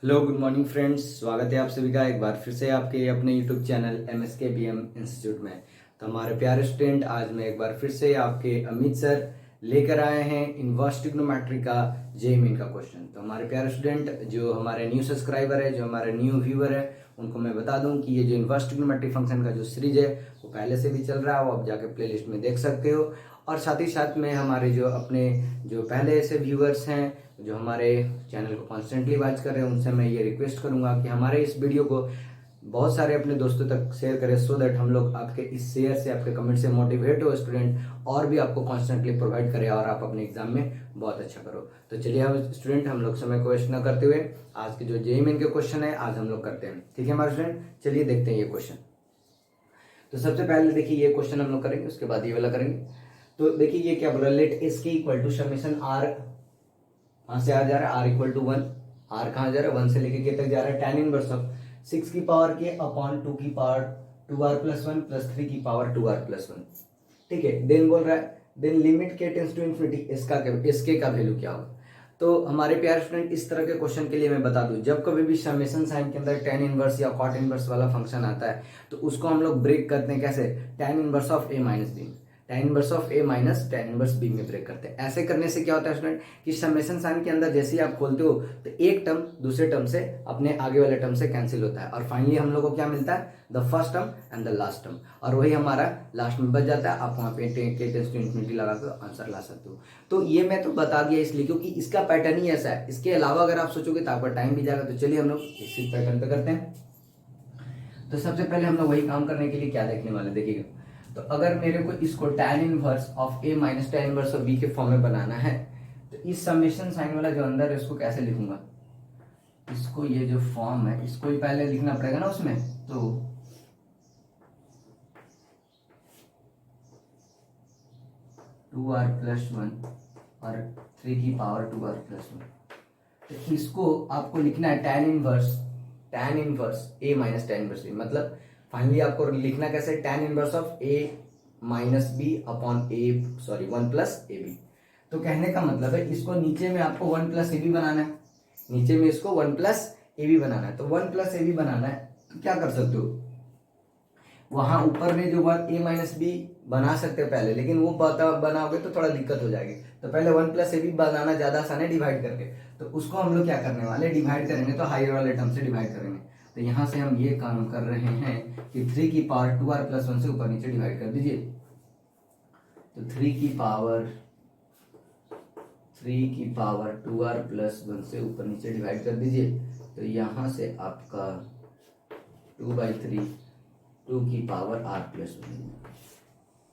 Hello good morning friends, स्वागत है आप सभी का एक बार फिर से आपके अपने यूट्यूब चैनल MSKBM इंस्टीट्यूट में। तो हमारे प्यारे स्टूडेंट, आज मैं एक बार फिर से आपके अमित सर लेकर आए हैं इनवर्स ट्रिग्नोमेट्री का जे मीन का क्वेश्चन। तो हमारे प्यारे स्टूडेंट, जो हमारे न्यू सब्सक्राइबर है, जो हमारे न्यू व्यूअर है, उनको मैं बता दूं कि ये जो इनवर्स ट्रिग्नोमेट्री फंक्शन का जो सीरीज है वो पहले से भी चल रहा है, वो आप जाके प्लेलिस्ट में देख सकते हो। और साथ ही साथ में हमारे जो अपने जो पहले ऐसे व्यूअर्स हैं जो हमारे चैनल को कॉन्स्टेंटली वॉच कर रहे हैं, उनसे मैं ये रिक्वेस्ट करूंगा कि हमारे इस वीडियो को बहुत सारे अपने दोस्तों तक शेयर करें, सो दैट हम लोग आपके इस शेयर से, आपके कमेंट से मोटिवेट हो स्टूडेंट, और भी आपको कॉन्स्टेंटली प्रोवाइड करें और आप अपने एग्जाम में बहुत अच्छा करो। तो चलिए हम स्टूडेंट, हम लोग समय को वेस्ट न करते हुए आज के जो जेईई मेन के क्वेश्चन है आज हम लोग करते हैं। ठीक है हमारे स्टूडेंट, चलिए देखते हैं ये क्वेश्चन। तो सबसे पहले देखिए ये क्वेश्चन हम लोग करेंगे, उसके बाद ये वाला करेंगे। तो देखिए ये क्या बोल रहा है, लेट एस के इक्वल टू समेशन आर, कहां से आ जा रहा है, आर इक्वल टू 1। आर कहां जा रहा है, 1 से लेके के तक जा रहा है। tan इनवर्स ऑफ 6 की पावर के अपॉन 2 की पावर 2r प्लस 1 प्लस 3 की पावर 2r प्लस 1। ठीक है, देन बोल रहा है देन लिमिट के टेंस टू इन्फिनिटी, इसके का वैल्यू क्या होगा। तो हमारे प्यारे स्टूडेंट, इस तरह के क्वेश्चन के लिए मैं बता दूं, जब कभी भी समेशन साइन के अंदर tan इनवर्स या cot इनवर्स वाला फंक्शन आता है तो उसको हम लोग ब्रेक करते हैं कैसे, tan inverse of a minus B, tan inverse of a minus tan inverse b में ब्रेक करते हैं। ऐसे करने से क्या होता है स्टूडेंट कि समेशन साइन के अंदर जैसे ही आप खोलते हो तो एक टर्म दूसरे टर्म से अपने आगे वाले टर्म से कैंसिल होता है, और फाइनली हम लोग को क्या मिलता है, the first term and the last term, और वही हमारा लास्ट में बच जाता है। आप वहां पे टेंस टू इन्फिनिटी लगा कर आंसर ला सकते हो। तो ये मैं तो बता दिया इसलिए क्योंकि इसका पैटर्न ही ऐसा है, इसके अलावा अगर आप सोचोगे तो आपका टाइम भी जाएगा। तो चलिए हम लोग इसी पैटर्न पे करते हैं। तो सबसे पहले हम लोग वही काम करने के लिए क्या देखने वाले, देखिएगा। तो अगर मेरे को इसको tan inverse of a minus tan inverse of b के फॉर्म में बनाना है, तो इस समेशन साइन वाला जो अंदर है इसको कैसे लिखूंगा, इसको ये जो फॉर्म है इसको ही पहले लिखना पड़ेगा ना उसमें। तो 2r प्लस 1 और 3 की पावर 2r प्लस 1, तो इसको आपको लिखना है tan inverse a minus tan inverse b, मतलब फाइनली आपको लिखना कैसे, tan inverse of a minus B upon a 1 plus A B. तो कहने का मतलब है इसको नीचे में आपको 1 प्लस ए बी बनाना है, नीचे में इसको 1 प्लस ए बी बनाना है। तो 1 प्लस ए बी बनाना है तो क्या कर सकते हो, वहां ऊपर में जो बात a माइनस बी बना सकते हैं पहले, लेकिन वो बनाओगे तो थोड़ा दिक्कत हो जाएगी। तो पहले 1 प्लस ए बी बनाना ज्यादा आसान है डिवाइड करके। तो उसको हम लोग क्या करने वाले, डिवाइड करेंगे, तो हायर वाले टर्म से डिवाइड करेंगे। तो यहां से हम ये काम कर रहे हैं कि 3 की पावर 2r प्लस 1 से ऊपर नीचे डिवाइड कर दीजिए। तो 3 की पावर 2r प्लस 1 से ऊपर नीचे डिवाइड कर दीजिए। तो यहां से आपका 2/3 2 की पावर r प्लस 1,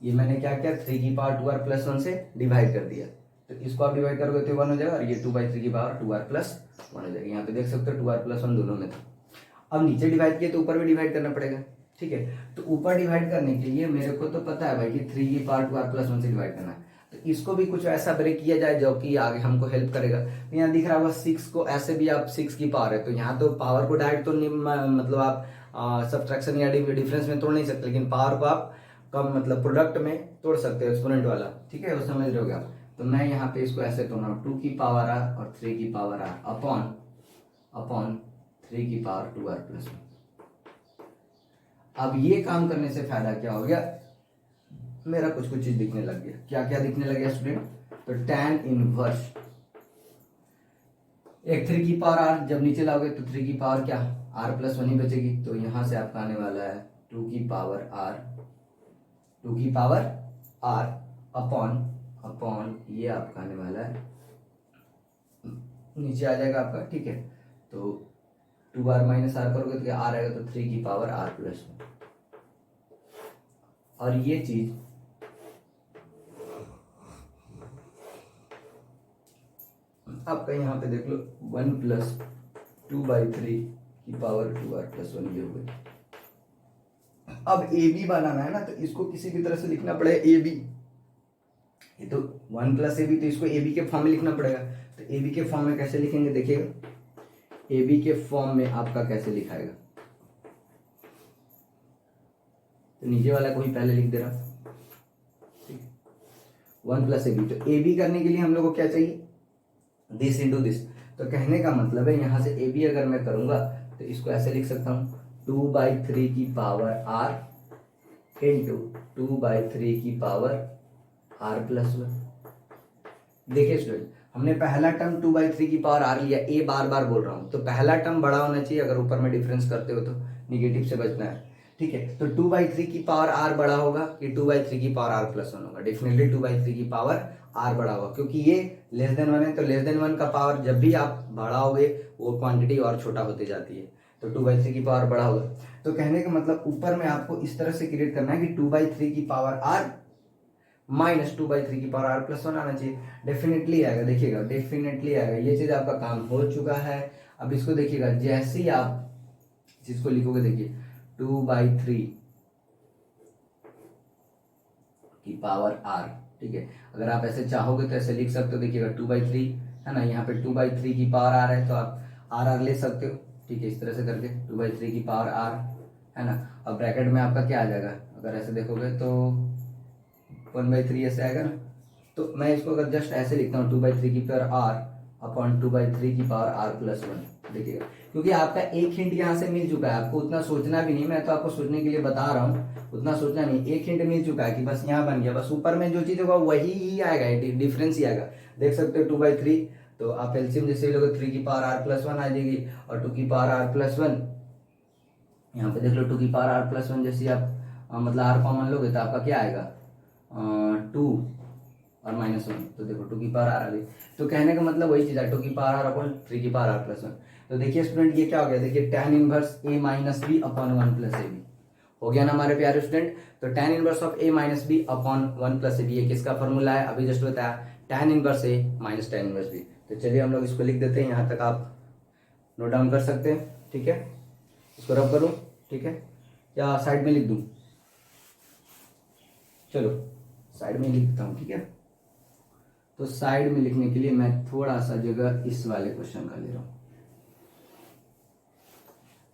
ये मैंने क्या किया, 3 की पावर 2r प्लस 1 से डिवाइड कर दिया। तो इसको आप डिवाइड करोगे तो 1 हो जाएगा, और ये 2/3 की पावर 2r प्लस 1 हो जाएगा। यहाँ पे देख सकते हो 2r प्लस 1 दोनों में था। अब नीचे डिवाइड किया तो ऊपर भी डिवाइड करना पड़ेगा। ठीक है, तो ऊपर डिवाइड करने के लिए मेरे को तो पता है भाई कि 3 की पावर 2r प्लस 1 से डिवाइड करना है। तो इसको भी कुछ ऐसा ब्रेक किया जाए जो कि आगे हमको हेल्प करेगा। तो यहाँ दिख रहा होगा 6 को, ऐसे भी आप 6 की पावर है, तो यहाँ तो पावर को डायरेक्ट तो मतलब आप सब्ट्रैक्शन या डिफरेंस में तोड़ नहीं सकते, लेकिन पावर को आप कम मतलब प्रोडक्ट में तोड़ सकते हो, एक्सपोनेंट वाला। ठीक है, वो समझ रहे हो आप। तो मैं यहाँ पे इसको ऐसे तोड़ रहा हूँ, 2 की पावर r और 3 की पावर r अपॉन 3 की पावर 2r प्लस 1। अब ये काम करने से फायदा क्या हो गया, मेरा कुछ चीज दिखने लग गया। क्या क्या दिखने लग गया स्टूडेंट, तो tan इनवर्स एक 3 की पावर r, जब नीचे लाओगे तो 3 की पावर क्या, r प्लस 1 ही बचेगी। तो यहां से आपका आने वाला है 2 की पावर r अपॉन ये आपका आने वाला है, नीचे आ जाएगा आपका। ठीक है, तो 2r माइनस r करोगे तो क्या r आएगा, तो 3 की पावर r प्लस 1। और ये चीज आपका यहाँ पे देख लो 1 प्लस 2/3 की पावर 2r प्लस 1 ये हो गई। अब ए बी बनाना है ना, तो इसको किसी भी तरह से लिखना पड़ेगा ए बी। ये तो 1 प्लस ए बी, तो इसको ए बी के फॉर्म में लिखना पड़ेगा। तो ए बी के फॉर्म में कैसे लिखेंगे, देखिएगा ए बी के फॉर्म में आपका कैसे लिखाएगा, तो नीचे वाला को ही पहले लिख दे रहा। ठीक है, 1 प्लस ए बी। तो ए बी करने के लिए हम लोग को क्या चाहिए, दिस इंटू दिस। तो कहने का मतलब है यहाँ से ए बी अगर मैं करूँगा तो इसको ऐसे लिख सकता हूँ 2/3 की पावर r इंटू 2/3 की पावर r+1। देखिए स्टूडेंट, हमने पहला टर्म 2/3 की पावर r लिया, ए बार बार बोल रहा हूँ, तो पहला टर्म बड़ा होना चाहिए, अगर ऊपर में डिफरेंस करते हो तो निगेटिव से बचना है, ठीक है। तो 2/3 की पावर r बड़ा होगा कि 2/3 की पावर r+1 होगा? डेफिनेटली 2/3 की पावर r बड़ा होगा, क्योंकि ये <<1 है, तो <<1 का पावर जब भी आप बढ़ाओगे वो क्वांटिटी और छोटा होते जाती है, तो 2/3 की पावर बड़ा होगा। तो कहने का मतलब ऊपर में आपको इस तरह से क्रिएट करना है कि 2/3 की पावर r माइनस 2/3 की पावर r+1 आना चाहिए। डेफिनेटली आएगा, देखिएगा डेफिनेटली आएगा, ये चीज आपका काम हो चुका है। अब इसको देखिएगा, जैसे ही आप जिसको लिखोगे, देखिए 2/3 की पावर r, ठीक है। अगर आप ऐसे चाहोगे तो ऐसे लिख सकते हो, देखिएगा 2/3 है ना, यहाँ पे 2/3 की पावर r है, तो आप r ले सकते हो, ठीक है, इस तरह से करके 2/3 की पावर r है ना। अब ब्रैकेट में आपका क्या आ जाएगा, अगर ऐसे देखोगे तो 1/3 ऐसे आएगा ना। तो मैं इसको अगर जस्ट ऐसे लिखता हूँ 2/3 की पावर r अपॉन 2/3 की पावर r+1, देखिएगा, क्योंकि आपका एक हिंट यहाँ से मिल चुका है, आपको उतना सोचना भी नहीं, मैं तो आपको सोचने के लिए बता रहा हूँ, उतना सोचना नहीं, एक हिंट मिल चुका है कि बस यहाँ बन गया, बस ऊपर में जो चीज होगा वही ही आएगा, डिफरेंस ही आएगा। देख सकते हो 2/3, तो आप एलसीएम जैसे लोगे 3 की पावर r+1 आ जाएगी, और 2 की पावर r+1, यहाँ पे देख लो 2 की पावर r+1, जैसे आप मतलब r कॉमन लोगे तो आपका क्या आएगा 2 और -1, तो देखो 2 की पावर r आ गई। तो कहने का मतलब वही चीज है, 2 की पावर r अपॉन 3 की पावर r+1। तो देखिए स्टूडेंट, ये क्या हो गया, देखिए tan inverse a minus B upon 1+ab हो गया ना हमारे प्यारे स्टूडेंट। तो tan inverse of a minus B upon 1+ab, ये किसका फॉर्मूला है, अभी जस्ट बताया, tan inverse a minus tan inverse b। तो चलिए हम लोग इसको लिख देते हैं, यहाँ तक आप नोट डाउन कर सकते हैं, ठीक है। इसको रब करूँ, ठीक है, या साइड में लिख दूँ, चलो साइड में लिखता हूँ, ठीक है। तो साइड में लिखने के लिए मैं थोड़ा सा जगह इस वाले क्वेश्चन का ले रहा हूं।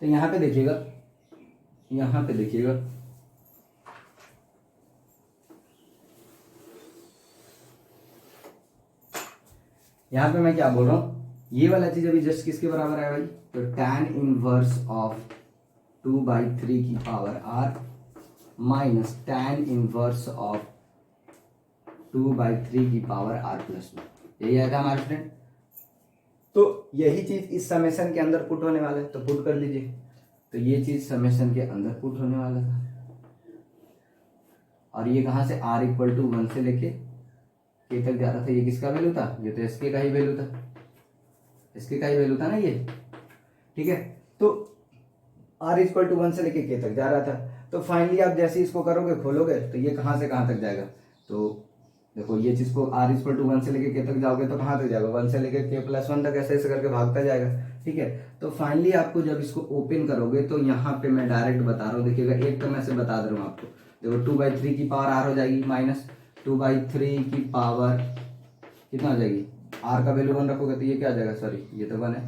तो यहां पे देखिएगा, यहां पे देखिएगा, यहां पे मैं क्या बोल रहा हूं, ये वाला चीज अभी जस्ट किसके बराबर है भाई, तो tan इनवर्स ऑफ 2/3 की power r minus tan inverse of 2/3 की पावर r+1, यही आएगा हमारे फ्रेंड। तो यही चीज इस समेशन के अंदर पुट होने वाला है, तो पुट कर लीजिए। तो ये चीज समेशन के अंदर पुट होने वाला था, और ये कहां से r = 1 से लेके k तक जा रहा था, ये किसका वैल्यू था, ये तो इसके का ही वैल्यू था, इसके का ही वैल्यू था ना ये, ठीक है। तो r = 1 से लेके k तक जा रहा था। तो फाइनली आप जैसे इसको करोगे, खोलोगे, तो ये कहां से कहां तक जाएगा, तो देखो ये चीज को r = 1 से लेके k तक जाओगे तो कहां तक जाएगा, 1 से लेके k+1 तक, ऐसे ऐसे करके भागता जाएगा, ठीक है। तो फाइनली आपको जब इसको ओपन करोगे तो यहाँ पे मैं डायरेक्ट बता रहा हूँ, देखिएगा एक तो मैं से बता दे रहा हूँ आपको, देखो 2/3 की पावर r हो जाएगी, माइनस 2/3 की पावर कितना हो जाएगी, r का वैल्यू 1 रखोगे तो ये क्या आ जाएगा, सॉरी ये तो 1 है,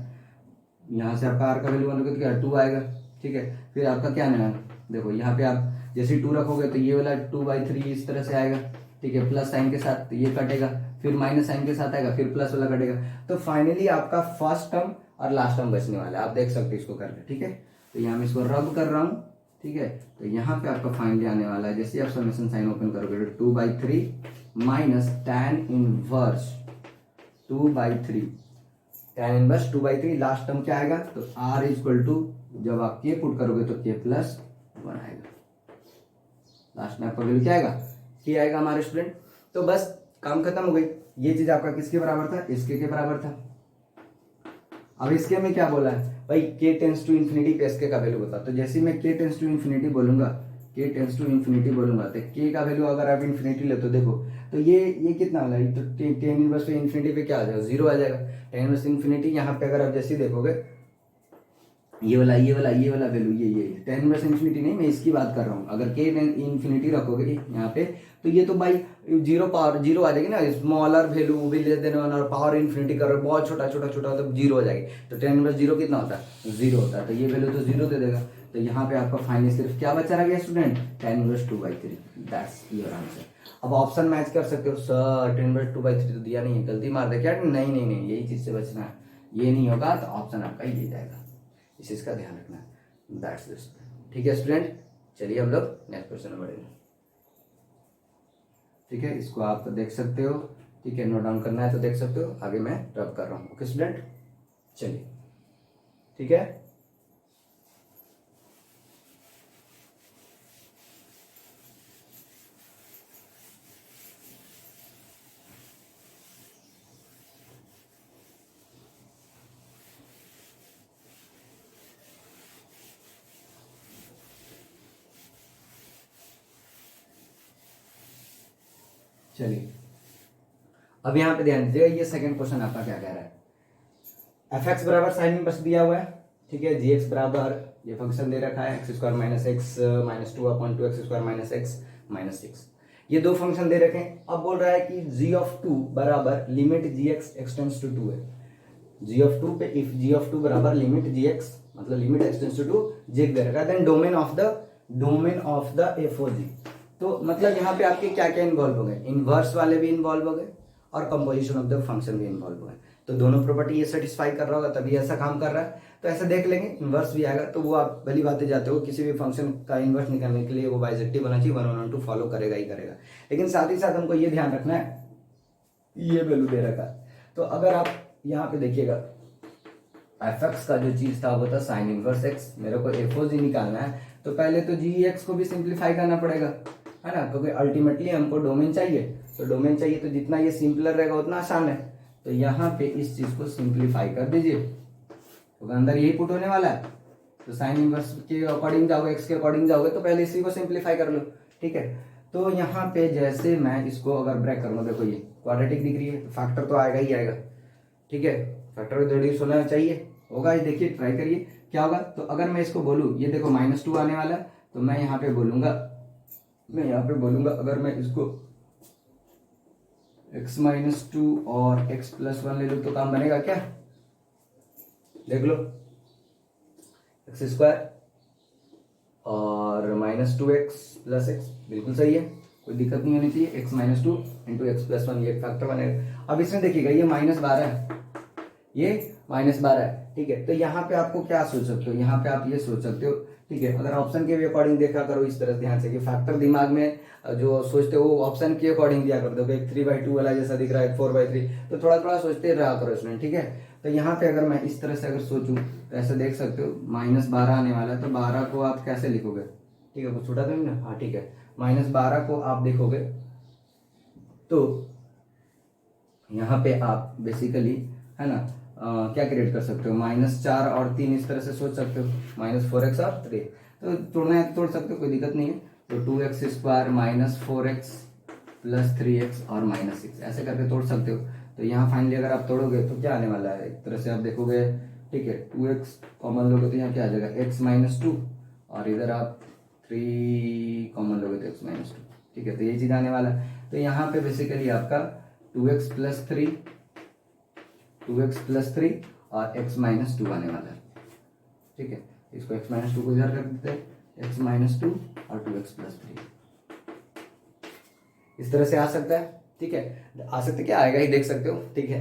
यहाँ से आपका r का वैल्यू 1 रखोगे तो क्या 2 आएगा, ठीक है। फिर आपका क्या आना है, देखो यहाँ पे आप जैसे 2 रखोगे तो ये वाला 2/3 इस तरह से आएगा, ठीक है, प्लस साइन के साथ, तो ये कटेगा, फिर माइनस साइन के साथ आएगा, फिर प्लस वाला कटेगा। तो फाइनली आपका फर्स्ट टर्म और लास्ट टर्म बचने वाला है, आप देख सकते हैं इसको करके, ठीक है। तो यहाँ मैं इसको रब कर रहा हूँ, ठीक है। तो यहाँ पे आपका फाइनली आने वाला है, जैसे आप समेशन साइन ओपन करोगे, 2/3 minus tan inverse 2/3, tan inverse 2/3, last term क्या आएगा, तो r = जब आप k पुट करोगे तो k+1 आएगा, लास्ट में आपका वैल्यू क्या आएगा, k आएगा हमारे स्टूडेंट। तो बस काम खत्म हो गई, ये चीज आपका किसके बराबर था, इसके के बराबर था। अब इसके में क्या बोला है भाई, k टेंस टू इन्फिनिटी पे इसके का वैल्यू बता। तो जैसे मैं k टेंस टू इन्फिनिटी बोलूंगा, k टेंस टू इन्फिनिटी बोलूंगा, तो k का वैल्यू अगर आप इन्फिनिटी ले तो देखो, तो ये कितना वाला है, तो tan इनवर्स इन्फिनिटी पे क्या आ जाएगा, 0 आ जाएगा। tan इनवर्स इन्फिनिटी यहाँ पे अगर आप जैसे देखोगे, ये वाला वैल्यू, ये tan इनवर्स इन्फिनिटी नहीं, मैं इसकी बात कर रहा हूँ। अगर k इन्फिनिटी रखोगे यहाँ पे, तो ये तो भाई 0 पावर 0 आ जाएगी ना, स्मॉलर वैल्यू भी ले देने वाला, और पावर इन्फिनिटी करो बहुत छोटा छोटा छोटा, तो 0 हो जाएगी। तो tan इनवर्स 0 कितना होता है, 0 होता है, तो ये वैल्यू तो 0 दे देगा। तो यहाँ पे आपका फाइनली सिर्फ क्या बचा रह गया student, tan inverse 2/3, that's your answer. अब ऑप्शन मैच कर सकते हो, सर tan इनवर्स 2/3 तो दिया नहीं है, गलती मार दे क्या, नहीं, यही चीज से बचना है, ये नहीं होगा तो ऑप्शन आपका ये जाएगा। इस चीज़ का ध्यान रखना है। That's this. ठीक है स्टूडेंट, चलिए हम लोग नेक्स्ट क्वेश्चन में बढ़ेंगे। ठीक है, इसको आप देख सकते हो। ठीक है, नोट डाउन करना है तो देख सकते हो, आगे मैं रब कर रहा हूँ। ओके स्टूडेंट, चलिए ठीक है। चलिए अब यहाँ पे ध्यान दीजिएगा, ये सेकंड क्वेश्चन आपका क्या कह रहा है। एफ एक्स बराबर साइन इनवर्स दिया हुआ है। ठीक है, जी एक्स बराबर ये फंक्शन दे रखा है x square minus x minus 2 upon 2 x square minus x minus 6। ये दो फंक्शन दे रखे हैं। अब बोल रहा है कि जी ऑफ 2 बराबर limit ji X extends to 2 है। जी ऑफ 2 पे इफ जी ऑफ 2 बराबर लिमिट जी एक्स मतलब limit extends to 2 g x दे रखा है, then domain of the f o g. तो मतलब यहाँ पे आपके क्या क्या इन्वॉल्व हो गए, इनवर्स वाले भी इन्वॉल्व हो गए और कंपोजिशन ऑफ द फंक्शन भी इन्वॉल्व हो गए। तो दोनों प्रॉपर्टी ये सेटिस्फाई कर रहा होगा तभी ऐसा काम कर रहा है। तो ऐसा देख लेंगे, इन्वर्स भी आएगा तो वो आप भली बातें जाते हो, किसी भी फंक्शन का इन्वर्स निकालने के लिए वो बाइजेक्टिव होना चाहिए, 1/2 फॉलो करेगा ही करेगा। लेकिन साथ ही साथ हमको ये ध्यान रखना है, ये वैल्यू दे रखा है। तो अगर आप यहाँ पे देखिएगा, एफ एक्स का जो चीज था वो था साइन इनवर्स एक्स, मेरे को एफ ओ जी निकालना है तो पहले तो जी एक्स को भी सिंप्लीफाई करना पड़ेगा, है ना, क्योंकि अल्टीमेटली हमको डोमेन चाहिए। तो डोमेन चाहिए तो जितना ये सिंपलर रहेगा उतना आसान है। तो यहाँ पे इस चीज को सिंप्लीफाई कर दीजिए, तो अंदर यही पुट होने वाला है। तो साइन इनवर्स के अकॉर्डिंग जाओगे, एक्स के अकॉर्डिंग जाओगे तो पहले इसी को सिंप्लीफाई कर लो। ठीक है, तो यहाँ पे जैसे मैं इसको अगर ब्रेक करूँगा, देखो ये क्वाड्रेटिक दिख रही है तो फैक्टर तो आएगा ही आएगा। ठीक है, फैक्टर रिड्यूस होना चाहिए, होगा। ये देखिए ट्राई करिए क्या होगा। तो अगर मैं इसको बोलूँ, ये देखो -2 आने वाला है, तो मैं यहाँ पे बोलूंगा अगर मैं इसको x-2 और x+1 ले लूँ तो काम बनेगा क्या, देख लो। एक्स स्क्वायर और -2x + x बिल्कुल सही है, कोई दिक्कत नहीं होनी चाहिए। x-2 इंटू x+1 ये फैक्टर बनेगा। अब इसमें देखिएगा ये -12 है, ये -12 है। ठीक है, तो यहाँ पे आपको क्या सोच सकते हो, यहाँ पे आप ये सोच सकते हो, ठीक है, अगर ऑप्शन के भी अकॉर्डिंग देखा करो इस तरह ध्यान से कि फैक्टर दिमाग में जो सोचते हो वो ऑप्शन के अकॉर्डिंग दिया करो। देखो एक 3/2 वाला जैसा दिख रहा है, 4/3, तो थोड़ा थोड़ा सोचते रहा करो इसमें। ठीक है, तो यहाँ पे अगर मैं इस तरह से अगर सोचूं तो ऐसे देख सकते हो -12 आने वाला है, तो 12 को आप कैसे लिखोगे, ठीक है, कुछ छोटा तो नहीं ना, हाँ ठीक है, -12 को आप देखोगे तो यहाँ पे आप बेसिकली, है ना, क्या क्रिएट कर सकते हो, -4 और 3 इस तरह से सोच सकते हो, -4x और 3, तो तोड़ना है तो तोड़ सकते हो, कोई दिक्कत नहीं है। तो 2x² -4x + 3x और -6 ऐसे करके तोड़ सकते हो। तो यहाँ फाइनली अगर आप तोड़ोगे तो क्या आने वाला है, एक तरह से आप देखोगे, ठीक है, 2x कॉमन लोगे तो यहाँ क्या आ जाएगा, x-2, और इधर आप 3 कॉमन लोगे तो x-2। ठीक है, तो ये चीज़ आने वाला है। तो यहाँ पे बेसिकली आपका 2x + 3 और x-2 आने वाला है। ठीक है, इसको x-2 को इधर रख देते हैं, x-2 और 2x + 3 इस तरह से आ सकता है। ठीक है, आ सकता है, क्या आएगा ही देख सकते हो। ठीक है,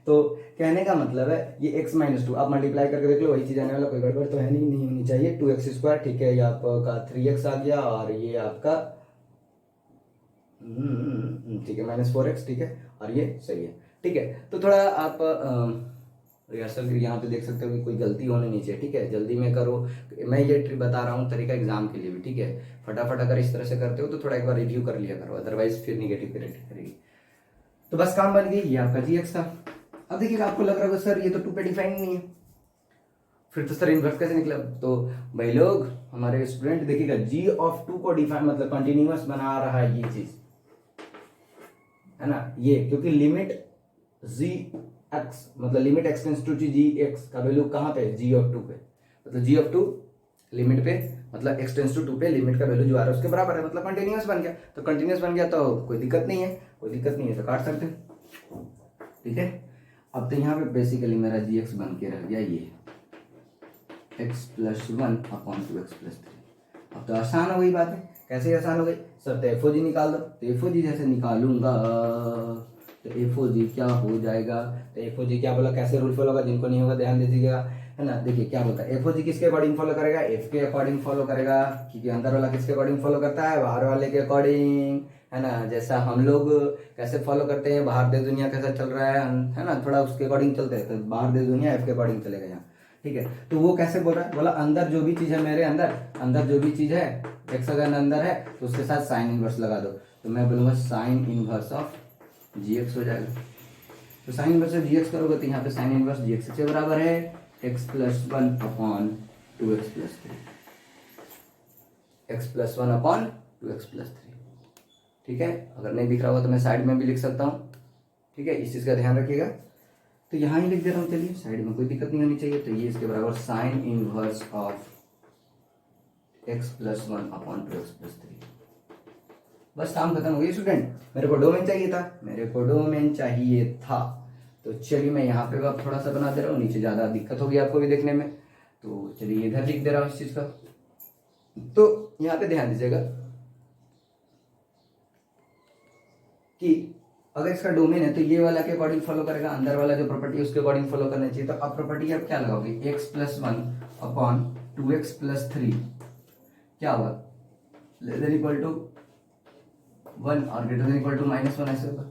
तो कहने का मतलब है ये x-2 आप मल्टीप्लाई करके देख लो, वही चीज आने वाला, कोई गड़बड़ तो है नहीं होनी चाहिए। 2x², ठीक है, ये आपका 3x आ गया और ये आपका ठीक है -4x, ठीक है, और ये सही है। ठीक है, तो थोड़ा आप रिहर्सल यहाँ पे देख सकते हो कि कोई गलती होनी नहीं चाहिए। ठीक है, जल्दी में करो, मैं ये बता रहा हूँ तरीका एग्जाम के लिए भी। ठीक है, फटाफट अगर इस तरह से करते हो तो थोड़ा एक बार रिव्यू कर लिया करो, अदरवाइज फिर निगेटिव क्रिएट करेगी। तो बस काम बन गई, ये आपका जी था। अब देखिएगा, आपको लग रहा होगा सर ये तो 2 पे डिफाइन नहीं है, फिर तो सर इन्वर्स कैसे निकला। तो भाई लोग, हमारे स्टूडेंट देखिएगा, g(2) को डिफाइन मतलब कंटिन्यूअस बना रहा है ये चीज, है ना, ये क्योंकि लिमिट g(x) मतलब limit x tends to gx का वैल्यू कहाँ पे, g(2) पे, मतलब g(2) लिमिट पे मतलब x टेंड्स टू 2 पे लिमिट का वैल्यू जो आ रहा है उसके बराबर है, मतलब कंटिन्यूअस बन गया। तो कंटिन्यूअस बन गया तो कोई दिक्कत नहीं है, तो काट सकते हैं। ठीक है, अब तो यहाँ पे बेसिकली मेरा gx बन के रह गया ये x+1 अपॉन 2x + 3। अब तो आसान हो गई बात है। कैसे आसान हो गई सर, तो एफ ओ जी निकाल दो। तो एफ ओ जी जैसे निकालूंगा तो एफ ओ जी क्या हो जाएगा, तो एफ ओ जी क्या बोला, कैसे रूल फॉलो होगा, जिनको नहीं होगा ध्यान दीजिएगा, है ना। देखिए क्या बोलता है, एफ ओ जी किसके अकॉर्डिंग फॉलो करेगा, एफ के अकॉर्डिंग फॉलो करेगा, क्योंकि अंदर वाला किसके अकॉर्डिंग फॉलो करता है, बाहर वाले के अकॉर्डिंग, है ना। जैसा हम लोग कैसे फॉलो करते हैं, बाहर देश दुनिया कैसा चल रहा है ना, थोड़ा उसके अकॉर्डिंग चलते हैं, तो बाहर देश दुनिया एफ के अकॉर्डिंग चलेगा यहाँ, ठीक है। तो वो कैसे बोल रहा है, बोला अंदर जो भी चीज है, मेरे अंदर अंदर जो भी चीज है, एक्स अगर अंदर है तो उसके साथ साइन इनवर्स लगा दो, तो मैं बोलूंगा sine inverse of G X हो जाएगा। तो sine inverse of G X करोगे तो यहाँ पे साइन इनवर्स जी एक्स के बराबर है x plus one upon two x plus three, x plus one upon two x plus three, ठीक है। अगर नहीं दिख रहा होगा तो मैं साइड में भी लिख सकता हूँ, ठीक है, इस चीज का ध्यान रखिएगा। तो यहाँ ही लिख दे रहा हूँ, चलिए साइड में कोई दिक्कत नहीं होनी चाहिए। तो ये इसके बराबर sign inverse of X plus one upon two x plus three. बस काम खत्म हो गया स्टूडेंट। मेरे को डोमेन चाहिए था, मेरे को डोमेन चाहिए था, तो चलिए मैं यहाँ पे अब थोड़ा सा बना दे रहा हूँ, नीचे ज़्यादा दिक्कत होगी आपको भी देखने में, तो चलिए इधर लिख दे रहा हूँ इस चीज़ का। तो यहाँ पे ध्यान दीजिएगा कि अगर इसका डोमेन है तो ये वाला के अकॉर्डिंग फॉलो करेगा, अंदर वाला जो प्रॉपर्टी है उसके अकॉर्डिंग फॉलो करना चाहिए। तो अब प्रॉपर्टी आप क्या लगाओगे, x plus one upon two x plus three क्या होगा, less than equal to one और greater than equal to minus one, ऐसे होगा।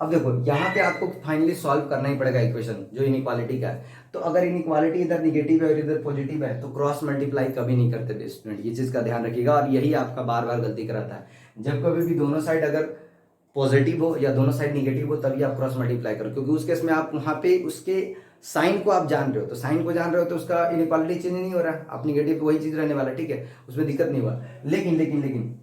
अब देखो यहाँ पे आपको फाइनली सॉल्व करना ही पड़ेगा इक्वेशन जो इनइक्वालिटी का है। तो अगर इनइक्वालिटी इधर निगेटिव है और इधर पॉजिटिव है तो क्रॉस मल्टीप्लाई कभी नहीं करते स्टूडेंट, ये चीज का ध्यान रखिएगा। और यही आपका बार बार गलती कराता है, जब कभी भी दोनों साइड अगर पॉजिटिव हो या दोनों साइड निगेटिव हो तभी आप क्रॉस मल्टीप्लाई करो, क्योंकि उस केस में आप वहां पे उसके साइन को आप जान रहे हो, तो साइन को जान रहे हो तो उसका इनइक्वालिटी चेंज नहीं हो रहा है, आप निगेटिव वही चीज रहने वाला है, ठीक है, उसमें दिक्कत नहीं हुआ। लेकिन लेकिन लेकिन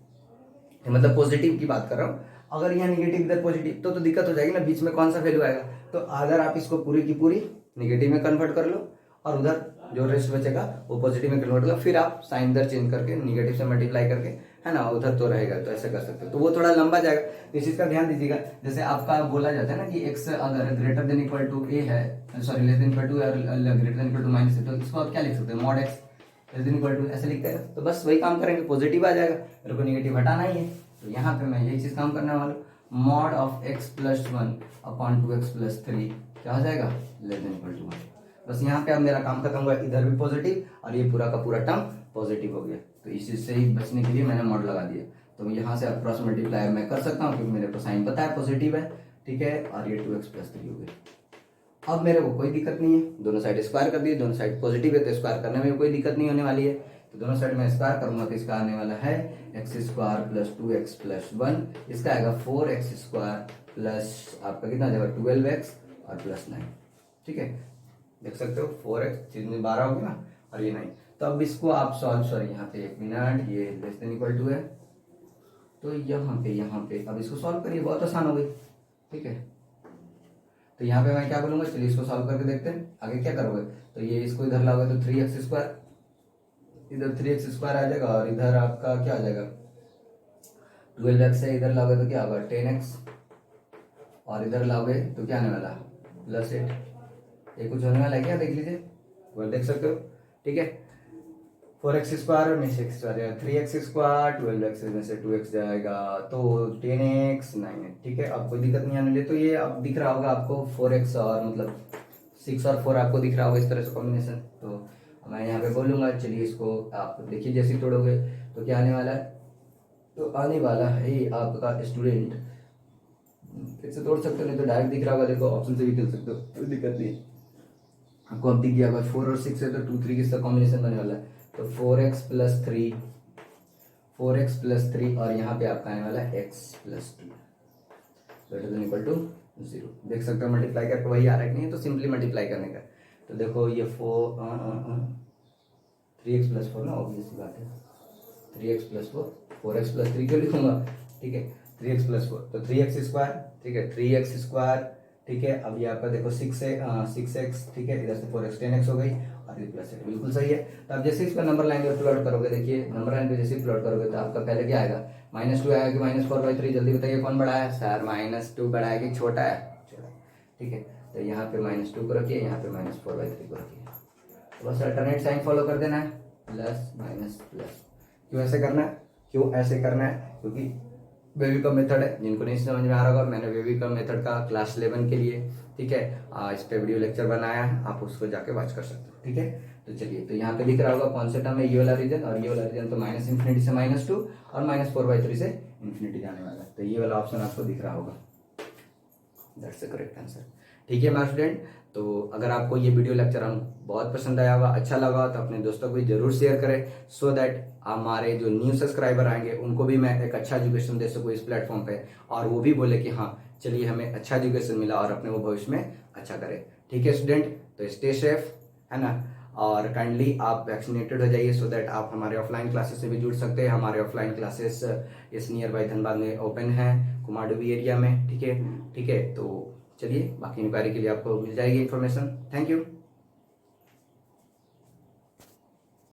मतलब पॉजिटिव की बात कर रहा हूँ, अगर यहाँ निगेटिव इधर पॉजिटिव तो दिक्कत हो जाएगी ना, बीच में कौन सा वैल्यू आएगा। तो अगर आप इसको पूरी की पूरी निगेटिव में कन्वर्ट कर लो और उधर जो रेस्ट बचेगा वो पॉजिटिव में कन्वर्ट कर लो, फिर आप साइन इधर चेंज करके निगेटिव से मल्टीप्लाई करके, है ना, उधर तो रहेगा, तो ऐसे कर सकते हो। तो वो थोड़ा लंबा जाएगा, तो इस चीज का ध्यान दीजिएगा। जैसे आपका बोला जाता है ना कि एक्स अगर greater than equal to a है, sorry less than equal to और greater than equal to minus है, तो इसको आप क्या लिख सकते हैं, mod x less than equal to, ऐसे लिखते हैं। तो बस वही काम करेंगे, पॉजिटिव आ जाएगा, मेरे को निगेटिव हटाना ही है, तो यहाँ पे मैं यही चीज काम करने वाला हूँ। Mod of X plus one upon two x plus three क्या हो जाएगा, less than equal to one. बस यहाँ पे अब मेरा काम खत्म हुआ, इधर भी पॉजिटिव और ये पूरा का पूरा टर्म पॉजिटिव हो गया। तो इस चीज से ही बचने के लिए मैंने मॉड लगा दिया। तो यहाँ से अब क्रॉस मल्टीप्लाई मैं कर सकता हूँ क्योंकि मेरे को साइन पता है पॉजिटिव है, ठीक है, और ये टू एक्स प्लस थ्री हो गया। अब मेरे को कोई दिक्कत नहीं है, दोनों साइड स्क्वायर कर दिए, दोनों साइड पॉजिटिव है तो स्क्वायर करने में कोई दिक्कत नहीं होने वाली है। तो दोनों साइड में स्क्वायर करूंगा तो इसका आने वाला है x square plus two x plus one, इसका आएगा फोर एक्स स्क्वायर प्लस आपका कितना जाएगा ट्वेल्व एक्स और प्लस नाइन, ठीक है, देख सकते हो फोर एक्स चीज में 12 हो गया ना, और ये 9। तो अब इसको आप सॉल्व, सॉरी यहाँ पे एक मिनट, ये लेस देन इक्वल टू है, तो यहाँ पे अब इसको सॉल्व करिए, बहुत आसान हो गई, ठीक है। तो यहाँ पे मैं क्या बोलूंगा, चलिए इसको सॉल्व करके देखते हैं आगे क्या करोगे। तो ये इसको इधर लाओगे तो थ्री एक्स स्क्वायर, इधर थ्री एक्स स्क्वायर आ जाएगा और इधर आपका क्या आ जाएगा 12x है, इधर लाओगे तो क्या होगा 10x और इधर लाओगे तो क्या आने वाला प्लस 8। ये कुछ होने वाला है क्या, देख लीजिए, वो देख सकते हो, ठीक है। 4x स्क्वायर में से एक्स जाएगा 3x स्क्वायर, 12x में से 2x जाएगा तो 10x 9x, ठीक है। अब कोई दिक्कत नहीं आने लगी। तो ये अब दिख रहा होगा आपको 4x और मतलब 6 और 4 आपको दिख रहा होगा इस तरह से कॉम्बिनेशन। तो मैं यहाँ पे बोलूंगा, चलिए इसको आप देखिए जैसे तोड़ोगे तो क्या आने वाला है, तो आने वाला है आपका स्टूडेंट, फिर से तोड़ सकते हो, नहीं तो डायरेक्ट दिख रहा होगा, देखो ऑप्शन से भी खेल सकते हो, कोई दिक्कत नहीं आपको। अब दिख गया होगा 4 और 6 है तो 2 3 किसका कॉम्बिनेशन बनने वाला है, तो 4x प्लस 3, 4x प्लस 3 और यहाँ पे आपका आने वाला है x plus 2 greater than equal to 0। देख सकते हो मल्टीप्लाई करके वही आ रहा है कि नहीं, तो सिंपली मल्टीप्लाई करने का। तो देखो ये 3x प्लस 4 ना, ऑब्वियस बात है 3x प्लस 4, 4x प्लस 3 क्यों लिखूंगा, ठीक है, 3x प्लस 4 तो 3x स्क्वायर, ठीक है, 3x स्क्वायर, ठीक है। अब ये आपका देखो 6x, ठीक है, इधर से 4x 10x हो गई और ये प्लस 8 बिल्कुल सही है। तो अब जैसे इसका नंबर लाइन पे प्लॉट करोगे, देखिए नंबर लाइन पे जैसे प्लॉट करोगे तो आपका पहले क्या आएगा -2 आएगा कि -4/3, जल्दी बताइए कौन बड़ा है सर, -2 बड़ा है कि छोटा है, छोटा, ठीक है। तो यहाँ पे -2 को रखिए, यहाँ पे -4/3 को रखिए, तो बस अल्टरनेट साइन फॉलो कर देना है, प्लस माइनस प्लस। क्यों ऐसे करना है, क्यों ऐसे करना है, क्योंकि वेवी का मेथड है, जिनको नहीं समझ में आ रहा होगा, मैंने वेवी का मेथड का क्लास 11 के लिए, ठीक है, इस पे वीडियो लेक्चर बनाया है, आप उसको जाके वॉच कर सकते हो, ठीक है। तो चलिए, तो यहाँ पे दिख रहा होगा कौन सा टर्म है, ये वाला रीजन, और ये वाला रीजन तो माइनस इन्फिनिटी से -2 और -4/3 से इन्फिनिटी जाने वाला है, तो ये वाला ऑप्शन आपको दिख रहा होगा, दैट्स द करेक्ट आंसर। ठीक है मेरे स्टूडेंट, तो अगर आपको ये वीडियो लेक्चर हम बहुत पसंद आया होगा, अच्छा लगा तो अपने दोस्तों को भी जरूर शेयर करें, सो दैट हमारे जो न्यू सब्सक्राइबर आएंगे उनको भी मैं एक अच्छा एजुकेशन दे सकूँ इस प्लेटफॉर्म पे, और वो भी बोले कि हाँ चलिए हमें अच्छा एजुकेशन मिला और अपने वो भविष्य में अच्छा करें। ठीक है स्टूडेंट, तो स्टे सेफ, है ना, और काइंडली आप वैक्सीनेटेड हो जाइए, सो दैट आप हमारे ऑफलाइन क्लासेस से भी जुड़ सकते हैं। हमारे ऑफलाइन क्लासेस इस नियर बाई धनबाद में ओपन है, कुमारडुबी एरिया में, ठीक है। ठीक है, तो चलिए बाकी इंक्वायरी के लिए आपको मिल जाएगी इन्फॉर्मेशन। Thank you.